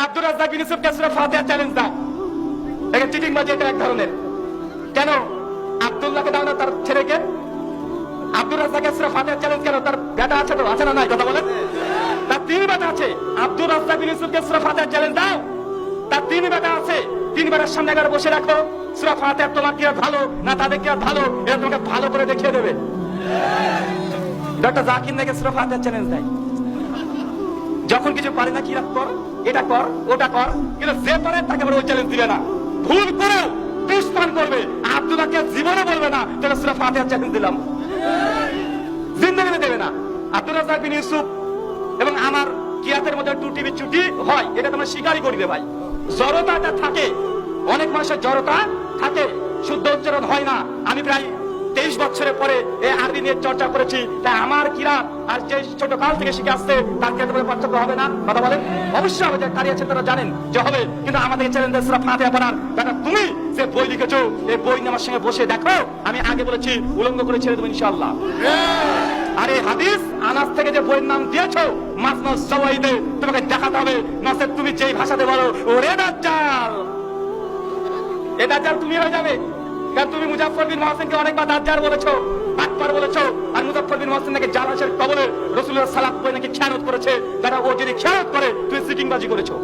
আব্দুর রাজ্জাক বিন ইউসুফকে সূরা ফাতিহা চ্যালেঞ্জ দাও। এটা চিটিং বাজি, এটা এক ধরনের। কেন আব্দুল্লাহকে দাও না তার ছেলেকে? আব্দুর রাজ্জাকের সূরা ফাতিহা চ্যালেঞ্জ কেন? তার বেটা আছে তো, আছে না নাই? কথা বলেন। তার তিন বেটা আছে। আব্দুর রাজ্জাক বিন ইউসুফকে সূরা ফাতিহা চ্যালেঞ্জ দাও। তার তিন বেটা আছে, তিন বেটার সামনে একবার বসে রাখো, সূরা ফাতিহা তোমার কি আর ভালো না তাদের কি আর ভালো, এটা তোমাকে ভালো করে দেখিয়ে দেবে। ডক্টর জাকির নাকি সূরা ফাতিহা চ্যালেঞ্জ দেয়। যখন কিছু পারে না কি কর, এটা কর, ওটা কর, কিন্তু যে পারে তাকে ওই চ্যালেঞ্জ দিবে না। ভুল করে দুষ্টান করবে, আব্দুল্লাহকে জীবনে বলবে না তোকে সূরা ফাতিহা চ্যালেঞ্জ দিলাম, জিন্দেগিতে দেবে না। আব্দুর রাজ্জাক বিন ইউসুফ এবং আমার কিয়াতের মধ্যে টুটি বিচ্যুতি হয়, এটা তোমরা স্বীকারই করি দে ভাই। জড়তাটা থাকে, অনেক মানুষের জড়তা থাকে, শুদ্ধ উচ্চারণ হয় না। আমি প্রায় 23 বছরের পরে এই আরবি নিয়ে চর্চা করেছি, তাই আমার কিরাত আর যে ছোট কাল থেকে শিখে আসছে তার কিরাতের মধ্যে পার্থক্য হবে না? কথা বলেন। অবশ্যই হবে, যে কারি আছেন তারা জানেন যে হবে, কিন্তু আমাদের চ্যালেঞ্জ সূরা ফাতিহা পড়ার। বেটা তুমি যে বই লিখেছো, এই বই নিয়ে আমার সঙ্গে বসে দেখো, আমি আগে বলেছি উলঙ্গ করে ছেড়ে দেবো ইনশাআল্লাহ। আরে হাদিস আনাস থেকে যে বইয়ের নাম দিয়েছো মাসনাদ সাওয়াইদে, তোমাকে দেখাতে হবে, নসে তুমি যেই ভাষাতে বলো ওরে দাজ্জাল, এ দাজ্জাল তুমি হয়ে যাবে। কারণ তুমি মুজাফফর বিন মুহসিনকে অনেকবার দাজ্জাল বলেছো, আকবার বলেছো, আর মুজাফফর বিন মুহসিন নাকি জালাশের কবরে রাসূলুল্লাহ সাল্লাল্লাহু আলাইহি ওয়াসাল্লাম নাকি খেয়ানত করেছে। যারা ও যদি খেয়ানত করে তুমি সিটিংবাজি করেছো।